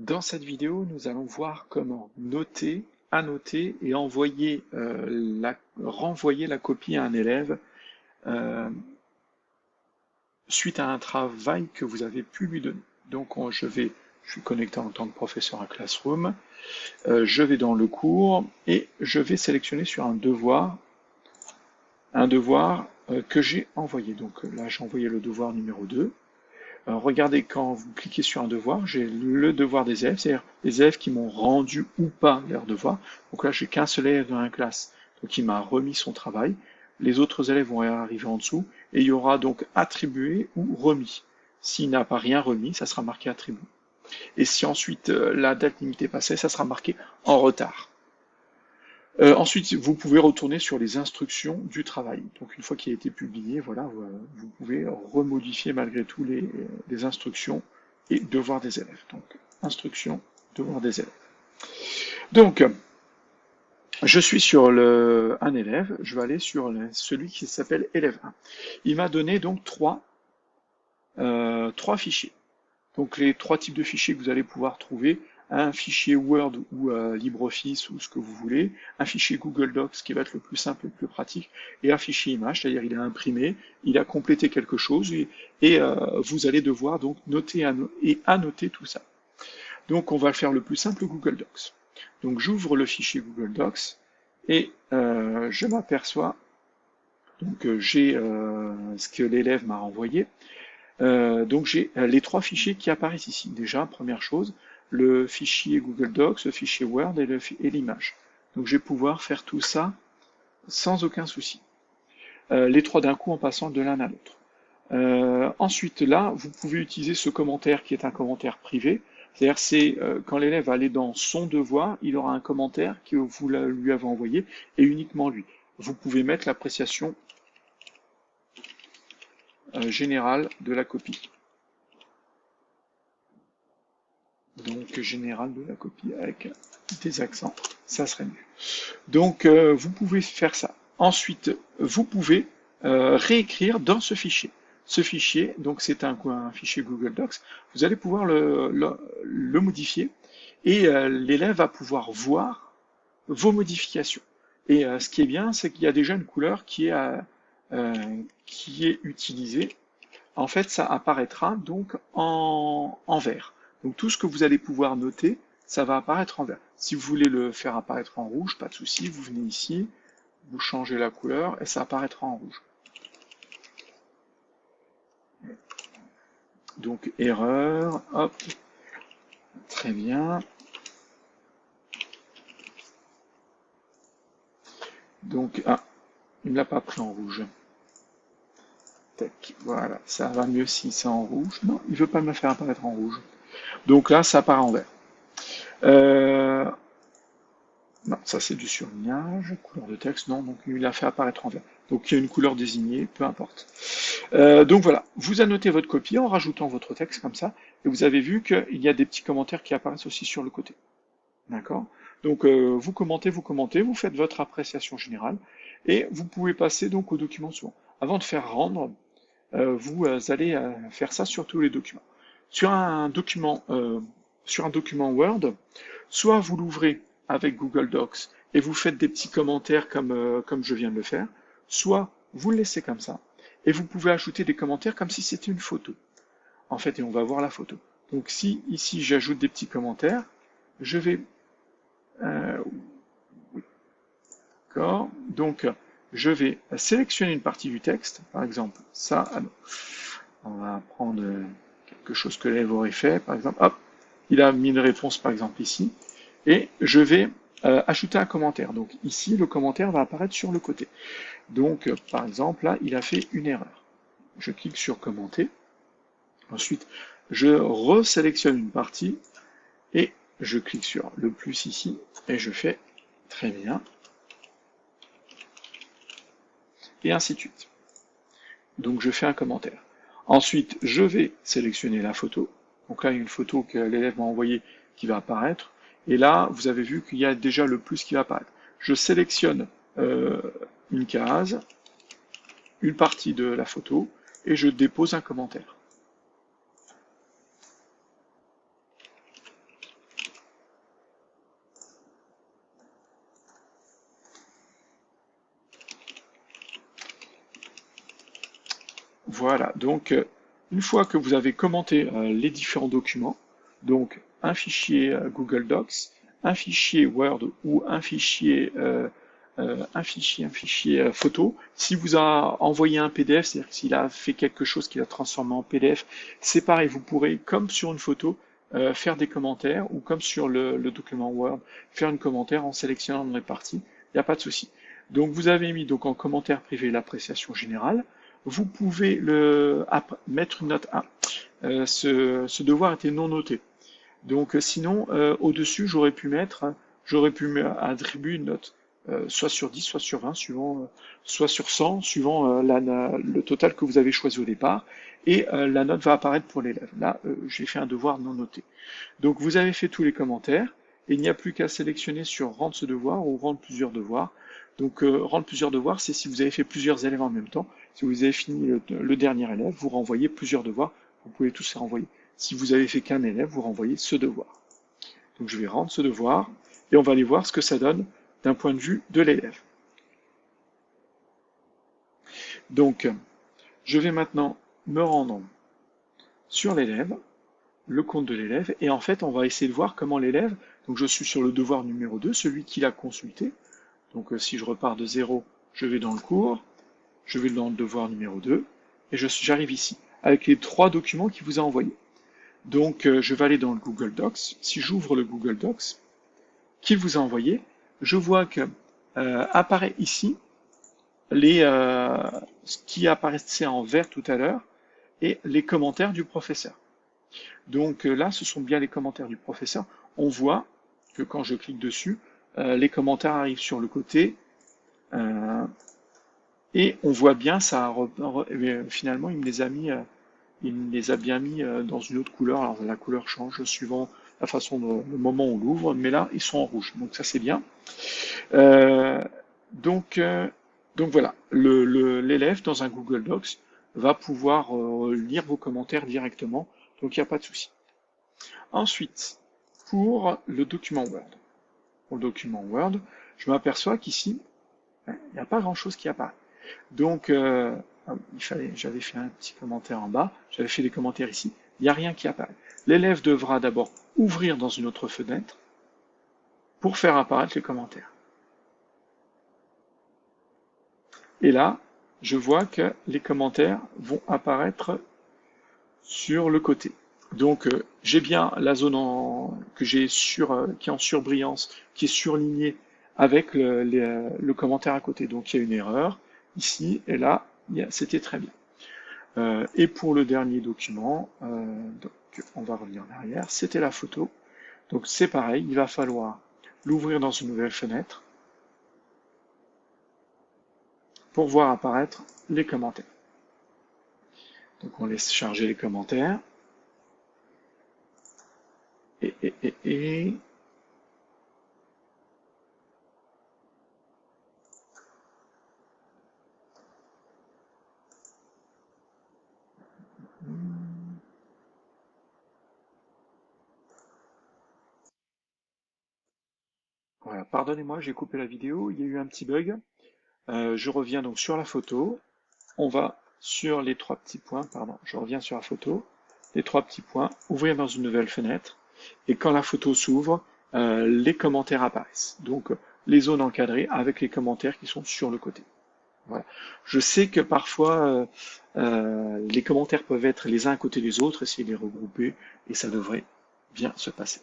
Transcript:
Dans cette vidéo, nous allons voir comment noter, annoter et envoyer, renvoyer la copie à un élève euh, suite à un travail que vous avez pu lui donner. Donc je suis connecté en tant que professeur à Classroom, je vais dans le cours et je vais sélectionner sur un devoir que j'ai envoyé. Donc là, j'ai envoyé le devoir numéro 2. Regardez, quand vous cliquez sur un devoir, j'ai le devoir des élèves, c'est-à-dire les élèves qui m'ont rendu ou pas leur devoir. Donc là, j'ai qu'un seul élève dans la classe, donc il m'a remis son travail. Les autres élèves vont arriver en dessous, et il y aura donc attribué ou remis. S'il n'a pas rien remis, ça sera marqué attribué. Et si ensuite la date limite est passée, ça sera marqué en retard. Ensuite, vous pouvez retourner sur les instructions du travail. Donc une fois qu'il a été publié, voilà, vous pouvez remodifier malgré tout les instructions et devoirs des élèves. Donc instructions, devoirs des élèves. Donc je suis sur un élève, je vais aller sur celui qui s'appelle élève 1. Il m'a donné donc trois fichiers. Donc les trois types de fichiers que vous allez pouvoir trouver, un fichier Word ou LibreOffice ou ce que vous voulez, un fichier Google Docs qui va être le plus simple et le plus pratique, et un fichier image, c'est-à-dire il a imprimé, il a complété quelque chose, et vous allez devoir donc noter et annoter tout ça. Donc on va le faire le plus simple, Google Docs. Donc j'ouvre le fichier Google Docs, et je m'aperçois, donc j'ai ce que l'élève m'a renvoyé. Donc j'ai les trois fichiers qui apparaissent ici. Déjà, première chose, le fichier Google Docs, le fichier Word et l'image. Donc je vais pouvoir faire tout ça sans aucun souci. Les trois d'un coup en passant de l'un à l'autre. Ensuite, là, vous pouvez utiliser ce commentaire qui est un commentaire privé. C'est-à-dire, c'est quand l'élève va aller dans son devoir, il aura un commentaire que vous lui avez envoyé et uniquement lui. Vous pouvez mettre l'appréciation générale de la copie. Donc général de la copie avec des accents, ça serait mieux. Donc vous pouvez faire ça. Ensuite, vous pouvez réécrire dans ce fichier. Ce fichier, donc c'est un fichier Google Docs, vous allez pouvoir le modifier et l'élève va pouvoir voir vos modifications. Et ce qui est bien, c'est qu'il y a déjà une couleur qui est utilisée. En fait, ça apparaîtra donc en vert. Donc tout ce que vous allez pouvoir noter, ça va apparaître en vert. Si vous voulez le faire apparaître en rouge, pas de souci, vous venez ici, vous changez la couleur et ça apparaîtra en rouge. Donc erreur, hop, très bien. Donc, il ne l'a pas pris en rouge. Tac, voilà, ça va mieux si c'est en rouge. Non, il ne veut pas me faire apparaître en rouge. Donc là, ça apparaît en vert. Non, ça c'est du surlignage, couleur de texte, non, donc il a fait apparaître en vert. Donc il y a une couleur désignée, peu importe. Donc voilà, vous annotez votre copie en rajoutant votre texte comme ça, et vous avez vu qu'il y a des petits commentaires qui apparaissent aussi sur le côté. D'accord? Donc vous commentez, vous faites votre appréciation générale, et vous pouvez passer donc au document suivant. Avant de faire rendre, vous allez faire ça sur tous les documents. Sur un document Word, soit vous l'ouvrez avec Google Docs et vous faites des petits commentaires comme je viens de le faire, soit vous le laissez comme ça et vous pouvez ajouter des commentaires comme si c'était une photo. En fait, et on va voir la photo. Donc si ici j'ajoute des petits commentaires, je vais... D'accord. Donc je vais sélectionner une partie du texte, par exemple ça. On va prendre quelque chose que l'élève aurait fait, par exemple. Hop, il a mis une réponse, par exemple, ici. Et je vais ajouter un commentaire. Donc ici, le commentaire va apparaître sur le côté. Donc, par exemple, là, il a fait une erreur. Je clique sur commenter. Ensuite, je resélectionne une partie et je clique sur le plus ici et je fais très bien. Et ainsi de suite. Donc, je fais un commentaire. Ensuite, je vais sélectionner la photo. Donc là, il y a une photo que l'élève m'a envoyée qui va apparaître. Et là, vous avez vu qu'il y a déjà le plus qui va apparaître. Je sélectionne une case, une partie de la photo, et je dépose un commentaire. Voilà, donc une fois que vous avez commenté les différents documents, donc un fichier Google Docs, un fichier Word ou un fichier photo. Si vous a envoyé un PDF, c'est-à-dire que s'il a fait quelque chose qu'il a transformé en PDF, c'est pareil, vous pourrez, comme sur une photo, faire des commentaires, ou comme sur le document Word, faire un commentaire en sélectionnant une partie, il n'y a pas de souci. Donc vous avez mis donc en commentaire privé l'appréciation générale. Vous pouvez mettre une note 1. Ce devoir était non noté. Donc sinon, au-dessus, j'aurais pu attribuer une note, soit sur 10, soit sur 20, soit sur 100, suivant le total que vous avez choisi au départ, et la note va apparaître pour l'élève. Là, j'ai fait un devoir non noté. Donc vous avez fait tous les commentaires, et il n'y a plus qu'à sélectionner sur rendre ce devoir ou rendre plusieurs devoirs. Donc rendre plusieurs devoirs, c'est si vous avez fait plusieurs élèves en même temps. Si vous avez fini le dernier élève, vous renvoyez plusieurs devoirs, vous pouvez tous les renvoyer. Si vous avez fait qu'un élève, vous renvoyez ce devoir. Donc je vais rendre ce devoir, et on va aller voir ce que ça donne d'un point de vue de l'élève. Donc, je vais maintenant me rendre sur l'élève, le compte de l'élève, et en fait, on va essayer de voir comment l'élève, donc je suis sur le devoir numéro 2, celui qu'il a consulté. Donc si je repars de 0, je vais dans le cours, je vais dans le devoir numéro 2, et j'arrive ici, avec les 3 documents qu'il vous a envoyés. Donc je vais aller dans le Google Docs. Si j'ouvre le Google Docs qu'il vous a envoyé, je vois que apparaît ici ce qui apparaissait en vert tout à l'heure et les commentaires du professeur. Donc là, ce sont bien les commentaires du professeur. On voit que quand je clique dessus, les commentaires arrivent sur le côté et on voit bien ça. Finalement, il me les a bien mis dans une autre couleur. Alors la couleur change suivant la façon le moment où on l'ouvre, mais là ils sont en rouge. Donc ça c'est bien. Donc voilà, l'élève dans un Google Docs va pouvoir lire vos commentaires directement. Donc il n'y a pas de souci. Ensuite, pour le document Word. Pour le document Word, je m'aperçois qu'ici, il n'y a pas grand-chose qui apparaît. Donc, j'avais fait un petit commentaire en bas, j'avais fait des commentaires ici, il n'y a rien qui apparaît. L'élève devra d'abord ouvrir dans une autre fenêtre pour faire apparaître les commentaires. Et là, je vois que les commentaires vont apparaître sur le côté. Donc, j'ai bien la zone qui est en surbrillance, qui est surlignée avec le commentaire à côté. Donc, il y a une erreur ici et là, c'était très bien. Et pour le dernier document, donc on va revenir en arrière, c'était la photo. Donc c'est pareil, il va falloir l'ouvrir dans une nouvelle fenêtre pour voir apparaître les commentaires. Donc on laisse charger les commentaires. Et voilà, pardonnez-moi, j'ai coupé la vidéo, il y a eu un petit bug. Je reviens donc sur la photo. On va sur les 3 petits points, pardon, je reviens sur la photo. Les 3 petits points, ouvrir dans une nouvelle fenêtre. Et quand la photo s'ouvre, les commentaires apparaissent. Donc les zones encadrées avec les commentaires qui sont sur le côté. Voilà. Je sais que parfois les commentaires peuvent être les uns à côté des autres, essayer de les regrouper, et ça devrait bien se passer.